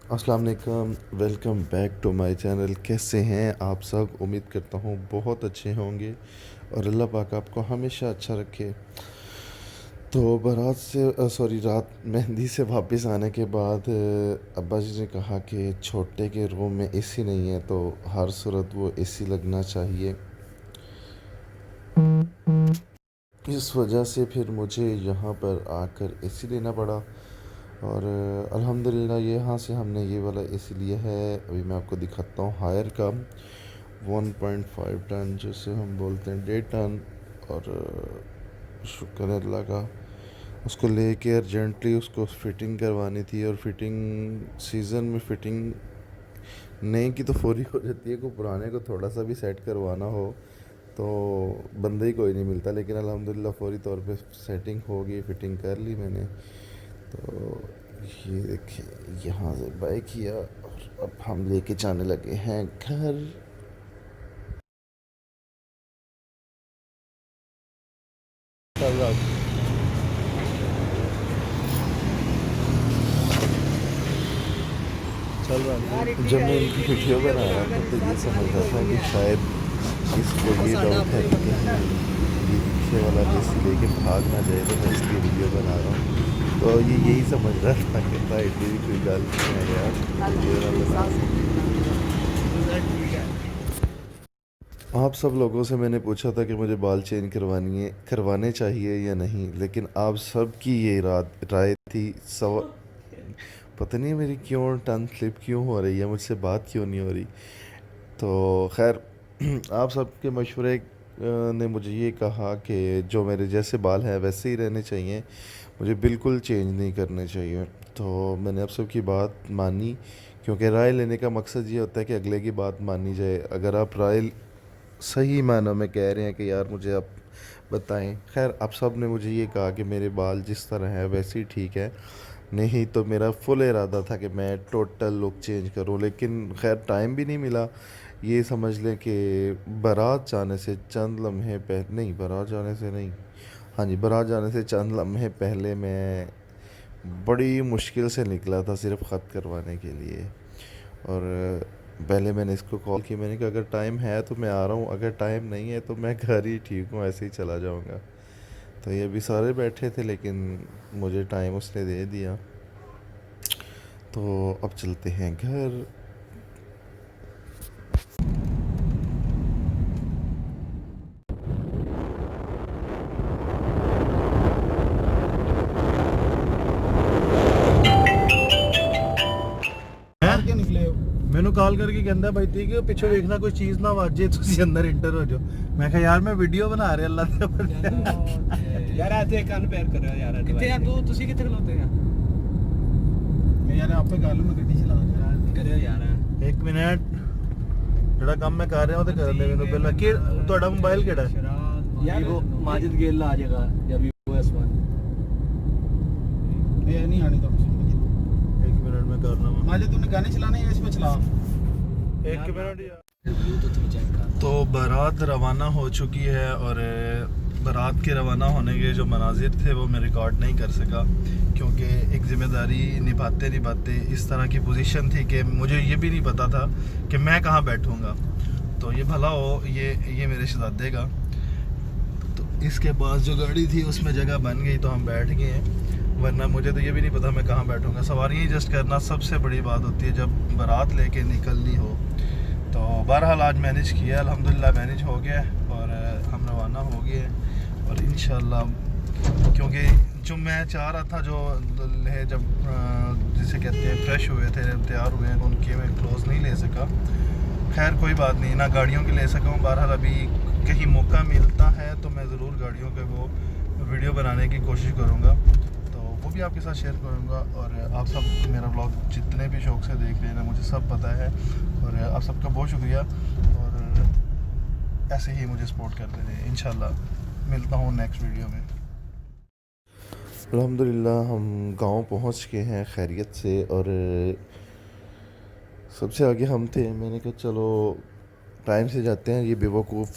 अस्सलाम वालेकुम, welcome back to my channel. कैसे हैं आप सब? उम्मीद करता हूँ बहुत अच्छे होंगे और अल्लाह पाक आपको हमेशा अच्छा रखे। तो बारात से सॉरी रात मेहंदी से वापस आने के बाद अब्बा जी ने कहा कि छोटे के रूम में एसी नहीं है, तो हर सूरत वो एसी लगना चाहिए। इस वजह से फिर मुझे यहाँ पर आकर एसी लेना पड़ा और अल्हम्दुलिल्लाह यहाँ से हमने ये वाला एसी लिया है। अभी मैं आपको दिखाता हूँ हायर का 1.5 टन जिसे हम बोलते हैं 1.5 टन। और शुक्र है अल्लाह का, उसको लेके अर्जेंटली उसको फिटिंग करवानी थी। और फिटिंग सीज़न में फिटिंग नए की तो फौरी हो जाती है, को पुराने को थोड़ा सा भी सेट करवाना हो तो बंदे ही कोई नहीं मिलता। लेकिन अल्हम्दुलिल्लाह फौरी तौर पे सेटिंग हो गई, फिटिंग कर ली मैंने। तो ये देखिए यहाँ से बाइक किया और अब हम लेके जाने लगे हैं घर। चल रहा चल रहा जब मैं इनकी वीडियो बना रहा था तो ये समझ रहा था कि शायद इसको ये डाउट है कि कहीं ये रिक्शे वाला जैसे लेके भाग ना जाए, तो मैं इसलिए वीडियो बना रहा हूँ। तो ये यही समझ रहा था कि भाई एडी भी कोई गल नहीं है यार, वीडियो ना बना। आप सब लोगों से मैंने पूछा था कि मुझे बाल चेंज करवाने चाहिए या नहीं, लेकिन आप सब की ये राय थी। पता नहीं मेरी क्यों टंग स्लिप क्यों हो रही है, मुझसे बात क्यों नहीं हो रही। तो खैर आप सबके मशवरे ने मुझे ये कहा कि जो मेरे जैसे बाल हैं वैसे ही रहने चाहिए, मुझे बिल्कुल चेंज नहीं करने चाहिए। तो मैंने आप सबकी बात मानी, क्योंकि राय लेने का मकसद ये होता है कि अगले की बात मानी जाए। अगर आप राय सही मायनों में कह रहे हैं कि यार मुझे आप बताएं। खैर आप सब ने मुझे ये कहा कि मेरे बाल जिस तरह है वैसे ही ठीक है। नहीं तो मेरा फुल इरादा था कि मैं टोटल लुक चेंज करूं, लेकिन खैर टाइम भी नहीं मिला। ये समझ लें कि बारात जाने से चंद लम्हे पहले, नहीं बारात जाने से नहीं, हाँ जी बारात जाने से चंद लम्हे पहले मैं बड़ी मुश्किल से निकला था सिर्फ ख़त करवाने के लिए। और पहले मैंने इसको कॉल की, मैंने कहा अगर टाइम है तो मैं आ रहा हूँ, अगर टाइम नहीं है तो मैं घर ही ठीक हूँ, ऐसे ही चला जाऊँगा। तो ये अभी सारे बैठे थे लेकिन मुझे टाइम उसने दे दिया। तो अब चलते हैं घर। ਬਾਹਰ ਕੇ ਨਿਕਲੇ ਹੋ ਮੈਨੂੰ ਕਾਲ ਕਰਕੇ ਕਹਿੰਦਾ ਬਾਈ ਤੀ ਕਿ ਪਿੱਛੇ ਵੇਖਣਾ ਕੋਈ ਚੀਜ਼ ਨਾ ਵਾਜੇ ਤੁਸੀਂ ਅੰਦਰ ਇੰਟਰ ਹੋ ਜਾਓ ਮੈਂ ਕਿਹਾ ਯਾਰ ਮੈਂ ਵੀਡੀਓ ਬਣਾ ਰਿਹਾ ਅੱਲਾ ਦੇ ਉੱਪਰ ਯਾਰ ਇੱਥੇ ਕੰਨ ਪੈਰ ਕਰਿਓ ਯਾਰ ਕਿੱਥੇ ਆ ਤੂੰ ਤੁਸੀਂ ਕਿੱਥੇ ਖਲੋਤੇ ਆ ਮੈਂ ਯਾਰ ਆਪੇ ਗੱਲ ਮੈਂ ਗੱਡੀ ਚਲਾ ਰਿਹਾ ਕਰਿਓ ਯਾਰ 1 ਮਿੰਟ ਜਿਹੜਾ ਕੰਮ ਮੈਂ ਕਰ ਰਿਹਾ ਉਹ ਤੇ ਕਰਨ ਦੇ ਮੈਨੂੰ ਪਹਿਲਾਂ ਕਿ ਤੁਹਾਡਾ ਮੋਬਾਈਲ ਕਿਹੜਾ ਹੈ यार वो माजिद गेल आ जाएगा या वीवो S1 ये नहीं आनी तो 1 मिनट में करना मैं माजिद तूने गाने चलाने हैं इसमें चला 1 मिनट यार ब्लूटूथ भी चेक कर। तो बारात रवाना हो चुकी है और बारात के रवाना होने के जो मनाजिर थे वो मैं रिकॉर्ड नहीं कर सका, क्योंकि एक ज़िम्मेदारी निभाते निभाते इस तरह की पोजीशन थी कि मुझे ये भी नहीं पता था कि मैं कहाँ बैठूँगा। तो ये भला हो ये मेरे शहजादे का, तो इसके पास जो गाड़ी थी उसमें जगह बन गई तो हम बैठ गए हैं, वरना मुझे तो ये भी नहीं पता मैं कहाँ बैठूँगा। सवारियाँ एडजस्ट करना सबसे बड़ी बात होती है जब बारात लेके निकलनी हो। तो बहरहाल आज मैनेज किया, अल्हम्दुलिल्लाह मैनेज हो गया और हम रवाना हो गए। और इंशाल्लाह क्योंकि जो मैं चाह रहा था, जो है जब जिसे कहते हैं फ्रेश हुए थे तैयार हुए हैं, उनके मैं क्लोज़ नहीं ले सका। खैर कोई बात नहीं, ना गाड़ियों के ले सका हूँ। बहरहाल अभी कहीं मौका मिलता है तो मैं ज़रूर गाड़ियों के वो वीडियो बनाने की कोशिश करूँगा, तो वो भी आपके साथ शेयर करूँगा। और आप सब मेरा ब्लॉग जितने भी शौक़ से देख रहे हैं ना, मुझे सब पता है और आप सबका बहुत शुक्रिया। और ऐसे ही मुझे सपोर्ट करते रहे। इंशाल्लाह मिलता हूँ नेक्स्ट वीडियो में। अल्हम्दुलिल्लाह हम गांव पहुंच गए हैं खैरियत से और सबसे आगे हम थे। मैंने कहा चलो टाइम से जाते हैं, ये बेवकूफ़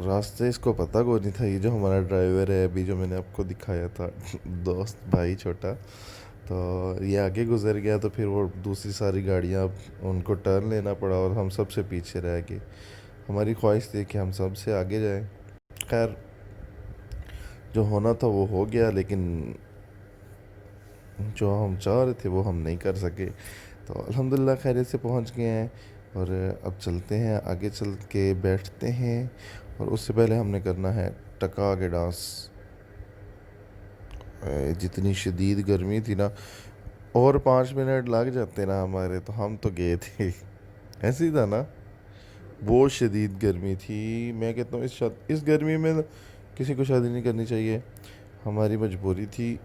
रास्ते इसको पता को नहीं था। ये जो हमारा ड्राइवर है अभी जो मैंने आपको दिखाया था दोस्त भाई छोटा, तो ये आगे गुजर गया तो फिर वो दूसरी सारी गाड़ियाँ उनको टर्न लेना पड़ा और हम सबसे पीछे रह गए। हमारी ख्वाहिश थी कि हम सबसे आगे जाएं। खैर जो होना था वो हो गया, लेकिन जो हम चाह रहे थे वो हम नहीं कर सके। तो अल्हम्दुलिल्लाह खैरियत से पहुंच गए हैं और अब चलते हैं, आगे चल के बैठते हैं। और उससे पहले हमने करना है टका के डांस। जितनी शदीद गर्मी थी ना, और 5 मिनट लग जाते ना हमारे तो हम तो गए थे। ऐसे ही था ना, बहुत शदीद गर्मी थी। मैं कहता हूँ इस गर्मी में किसी को शादी नहीं करनी चाहिए। हमारी मजबूरी थी,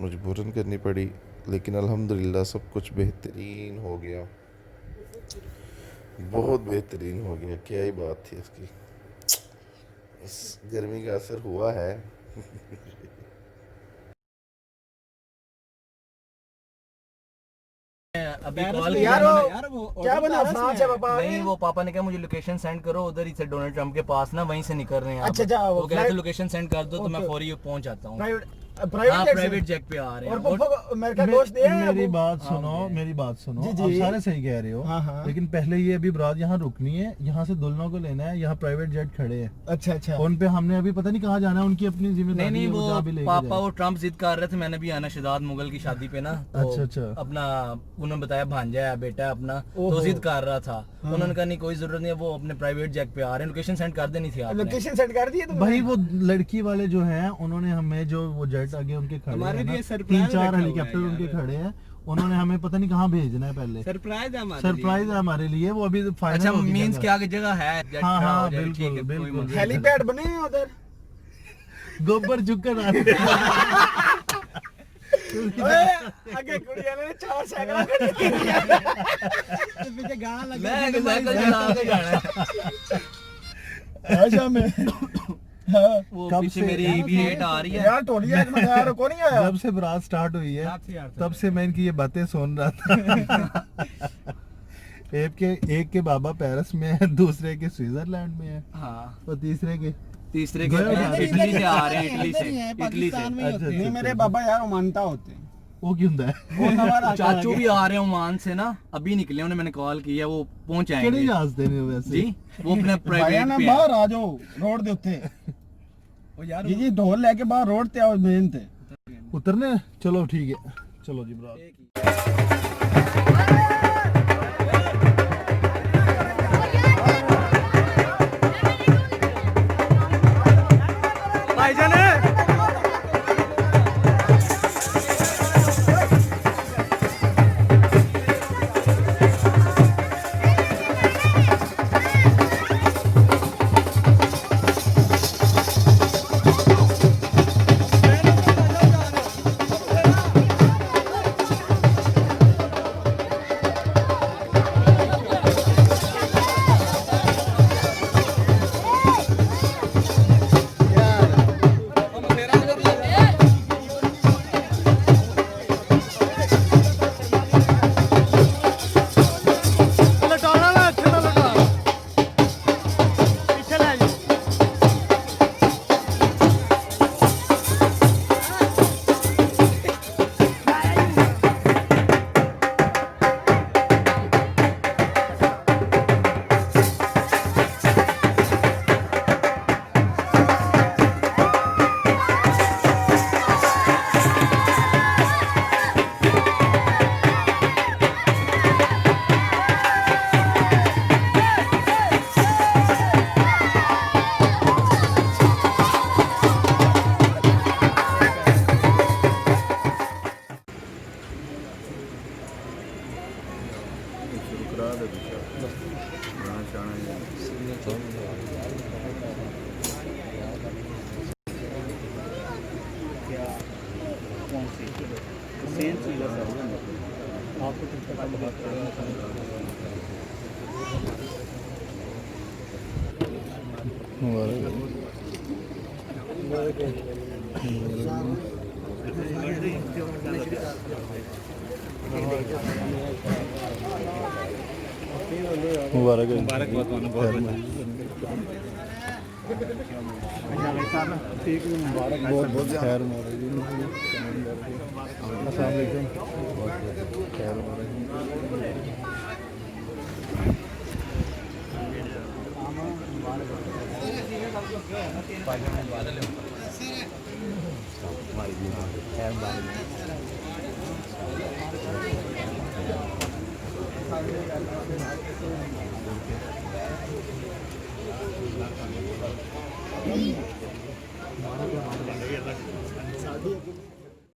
मजबूरन करनी पड़ी, लेकिन अल्हम्दुलिल्लाह सब कुछ बेहतरीन हो गया, बहुत बेहतरीन हो गया। क्या ही बात थी इसकी, इस गर्मी का असर हुआ है। अभी पेरिस कॉल में किया यार उन्होंने। यार वो क्या बना पेरिस फ्रांस में है पापा? नहीं, वो पापा ने कहा मुझे लोकेशन सेंड करो, उधर ही से डोनाल्ड ट्रम्प के पास ना, वहीं से निकल रहे हैं। अच्छा, अब। अच्छा, वो तो कह रहे थे फ्लाइट- लोकेशन सेंड कर दो तो मैं ओके। फौरी पहुंच जाता हूँ। प्राइवेट हाँ, प्राइवेट प्राइवेट जेट पे आ रहे हैं। और पप्पा को मेरे का दोस्त है मेरी वो- बात हाँ, सुनो, ओके। मेरी बात सुनो। जी, आप जी। सारे सही कह रहे हो, हाँ, हाँ। लेकिन पहले ये अभी बारात यहाँ रुकनी है, यहाँ से दुल्हनों को लेना है, यहाँ प्राइवेट जेट खड़े हैं, अच्छा अच्छा उन पे हमने अभी पता नहीं कहाँ जाना है, उनकी अपनी नहीं जिम्मेदारी नहीं, है, वो जहाँ भी लेके पापा जाए। वो ट्रम्प जिद कर रहे थे, मैंने भी आना शहजाद मुगल की शादी पे ना। तो अच्छा, अच्छा। अपना उन्होंने बताया भांजा है बेटा है अपना, तो ओहो। जिद कर रहा था। तो उन्होंने कहा नहीं कोई जरूरत नहीं है, वो अपने प्राइवेट जेट पे आ रहे हैं, लोकेशन सेंड कर देनी थी आपने। लोकेशन सेट कर दिए तुमने? भाई वो लड़की वाले जो हैं, उन्होंने हमें जो वो जेट आगे उनके खड़े हमारे हैं ना, लिए surprise 3-4 रखा हुआ है हेलीकॉप्टर उनके यार। खड़े हैं, उन्होंने हमें पता नहीं कहाँ भेजना है पहले। सरप्राइज है हमारे सरप्राइज है हमारे लिए, वो अभी फाइनल अच्छा, हो गई मीन्स जगह। क्या की जगह है, जेट हाँ, खड़ा हो हाँ, जाए, बिल्कुल, ठीक है, कोई बिल्कुल। मसला नहीं। हेलीपैड बने हैं उधर? गोबर चुकर ओए, आगे कुड़िया ने 4 साइकिल खड़ी की तो पीछे गाना लगा मैं एक साइकिल चला के जाना है। अच्छा में हाँ। वो कब पीछे से- मेरी EV8 आ रही है। यार टोलिया में यार कौन नहीं आया? जब से बारात स्टार्ट हुई है, रात से यार तब से मैं इनकी ये बातें सुन रहा था। एक के बाबा पेरिस में है, दूसरे के स्विट्जरलैंड में है, हाँ, और तीसरे के तीसरे के इधर ही इटली से आ रहे हैं, इटली से, है, इटली पाकिस्तान से। में ही होते हैं। नहीं मेरे बाबा यार मानता होते हैं। वो क्यों होता है? वो हमारा चाचू भी आ रहे हैं ओमान से ना, अभी निकले, उन्हें मैंने कॉल किया, वो पहुंच ਕਿਹੜੇ जाएंगे। ਜਹਾਜ਼ ਦੇ ਨੇ ਵੈਸੇ? जी, वो अपने भाइया प्राइवेट ना पे बाहर है। आ जाओ रोड दे उत्ते ਉਹ ਯਾਰ जी जी ढोल लेके बाहर रोड ते आओ मेन ते उतरने? चलो ठीक है, चलो जी बारात। मुबारक हो। ठीक मुबारक बहुत बहुत खैर मुबारक अस्सलाम वालेकुम खैर मुबारक